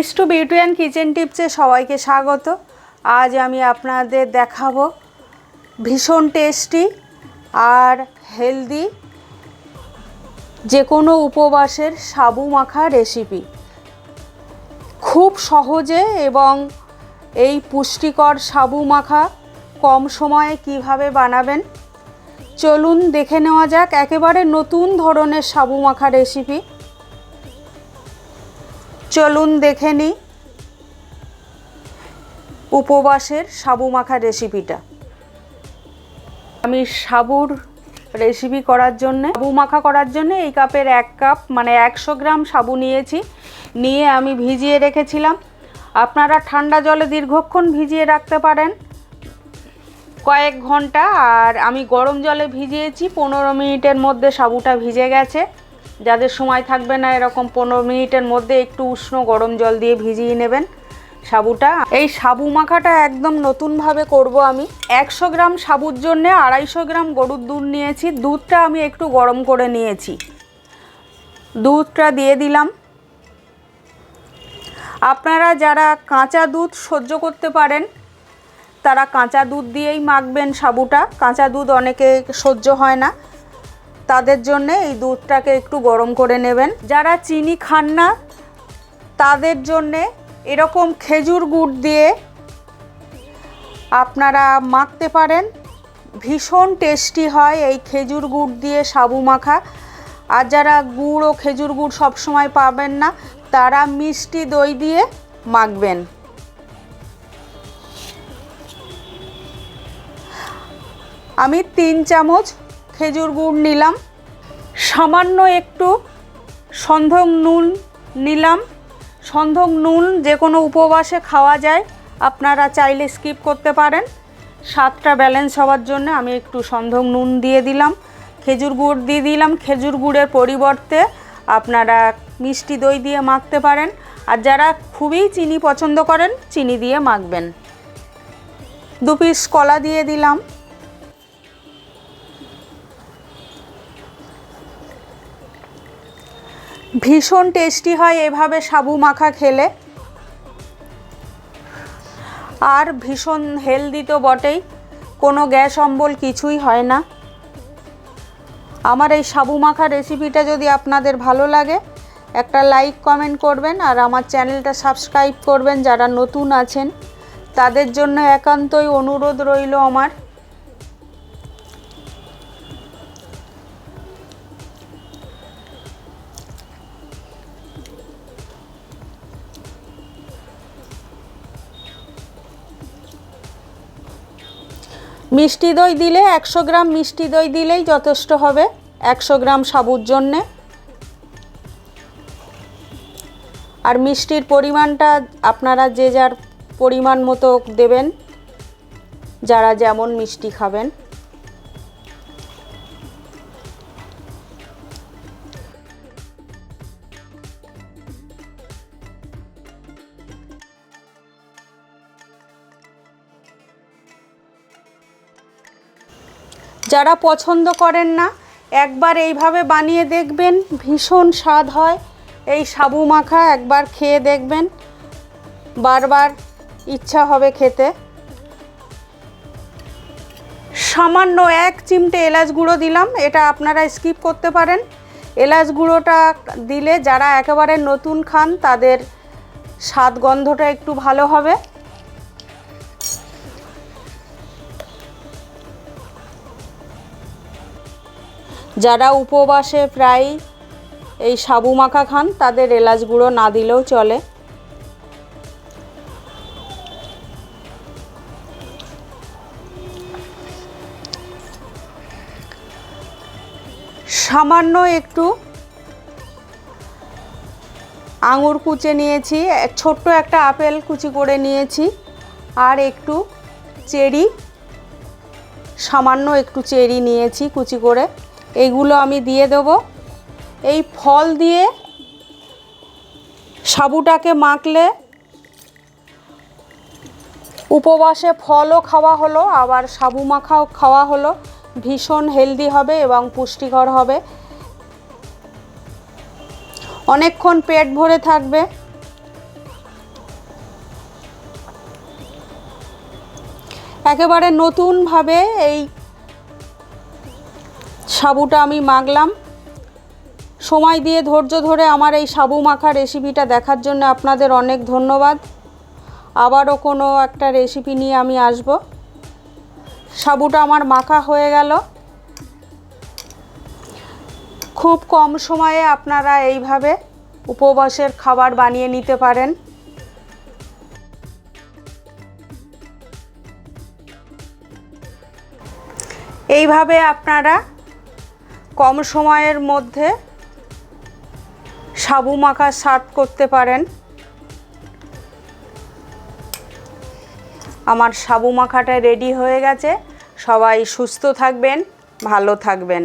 S2 beauty and kitchen টিপসে সবাইকে স্বাগত। আজ আমি আপনাদের দেখাবো ভীষণ টেস্টি আর হেলদি যে কোনো উপবাসের সাবু মাখা রেসিপি। খুব সহজে এবং এই পুষ্টিকর সাবু মাখা কম সময়ে কিভাবে বানাবেন চলুন দেখে নেওয়া যাক। একেবারে নতুন ধরনের সাবু মাখা রেসিপি, চলুন দেখে নিই উপবাসের সাবু মাখা রেসিপিটা। আমি সাবুর রেসিপি করার জন্য সাবু মাখা করার জন্য এই কাপের 1 কাপ মানে 100 গ্রাম সাবু নিয়ে আমি ভিজিয়ে রেখেছিলাম। আপনারা ঠান্ডা জলে দীর্ঘক্ষণ ভিজিয়ে রাখতে পারেন, কয়েক ঘন্টা। আর আমি গরম জলে ভিজিয়েছি, 15 মিনিটের মধ্যে সাবুটা ভিজে গেছে। যাদের সময় থাকবে না এরকম 15 মিনিটের মধ্যে একটু উষ্ণ গরম জল দিয়ে ভিজিয়ে নেবেন সাবুটা। এই সাবু মাখাটা একদম নতুনভাবে করব আমি। 100 গ্রাম সাবুর জন্য 250 গ্রাম গরুর দুধ নিয়েছি। দুধটা আমি একটু গরম করে নিয়েছি, দুধটা দিয়ে দিলাম। আপনারা যারা কাঁচা দুধ সহ্য করতে পারেন তারা কাঁচা দুধ দিয়েই মাখবেন সাবুটা। কাঁচা দুধ অনেকে সহ্য হয় না, তাদের জন্য এই দুধটাকে একটু গরম করে নেবেন। যারা চিনি খান না তাদের জন্যে এরকম খেজুর গুড় দিয়ে আপনারা মাখতে পারেন, ভীষণ টেস্টি হয় এই খেজুর গুড় দিয়ে সাবু মাখা। আর যারা গুড় ও খেজুর গুড় সবসময় পাবেন না তারা মিষ্টি দই দিয়ে মাখবেন। আমি 3 চামচ খেজুর গুড় নিলাম, সামান্য একটু সন্ধক নুন নিলাম। সন্ধক নুন যে কোনো উপবাসে খাওয়া যায়, আপনারা চাইলে স্কিপ করতে পারেন। স্বাদটা ব্যালেন্স হওয়ার জন্য আমি একটু সন্ধক নুন দিয়ে দিলাম। খেজুর গুড় দিয়ে দিলাম। খেজুর গুড়ের পরিবর্তে আপনারা মিষ্টি দই দিয়ে মাখতে পারেন। আর যারা খুবই চিনি পছন্দ করেন চিনি দিয়ে মাখবেন। 2 পিস কলা দিয়ে দিলাম। ভীষণ টেস্টি হয় এভাবে সাবু মাখা খেলে, আর ভীষণ হেলদি তো বটেই, কোনো গ্যাস অম্বল কিছুই হয় না। আমার এই সাবু মাখা রেসিপিটা যদি আপনাদের ভালো লাগে একটা লাইক কমেন্ট করবেন, আর আমার চ্যানেলটা সাবস্ক্রাইব করবেন। যারা নতুন আছেন তাদের জন্য একান্তই অনুরোধ রইল আমার। মিষ্টি দই দিলে 100 গ্রাম মিষ্টি দই দিলেই যথেষ্ট হবে 100 গ্রাম সাবুর জন্যে। আর মিষ্টির পরিমাণটা আপনারা যে যার পরিমাণ মতো দেবেন, যারা যেমন মিষ্টি খাবেন। যারা পছন্দ করেন না একবার এইভাবে বানিয়ে দেখবেন, ভীষণ স্বাদ হয় এই সাবু মাখা। একবার খেয়ে দেখবেন, বারবার ইচ্ছা হবে খেতে। সামান্য 1 চিমটে এলাচ গুঁড়ো দিলাম, এটা আপনারা স্কিপ করতে পারেন। এলাচ গুঁড়োটা দিলে যারা একেবারে নতুন খান তাদের স্বাদ গন্ধটা একটু ভালো হবে। যারা উপবাসে প্রায় এই সাবু মাখা খান তাদের এলাচ গুঁড়ো না দিলেও চলে। সামান্য একটু আঙুর কুচে নিয়েছি, ছোট্ট একটা আপেল কুচি করে নিয়েছি, আর একটু চেরি, সামান্য একটু চেরি নিয়েছি কুচি করে। এইগুলো আমি দিয়ে দেব। এই ফল দিয়ে সাবুটাকে মাখলে উপবাসে ফলও খাওয়া হলো আবার সাবু মাখাও খাওয়া হলো। ভীষণ হেলদি হবে এবং পুষ্টিকর হবে, অনেকক্ষণ পেট ভরে থাকবে। একেবারে নতুনভাবে এই সাবুটা আমি মাখলাম। সময় দিয়ে ধৈর্য ধরে আমার এই সাবু মাখা রেসিপিটা দেখার জন্য আপনাদের অনেক ধন্যবাদ। আবারও কোনো একটা রেসিপি নিয়ে আমি আসব। সাবুটা আমার মাখা হয়ে গেল। খুব কম সময়ে আপনারা এইভাবে উপবাসের খাবার বানিয়ে নিতে পারেন। এইভাবে আপনারা কম সময়ের মধ্যে সাবু মাখা সার্ভ করতে পারেন। আমার সাবু মাখাটা রেডি হয়ে গেছে। সবাই সুস্থ থাকবেন, ভালো থাকবেন।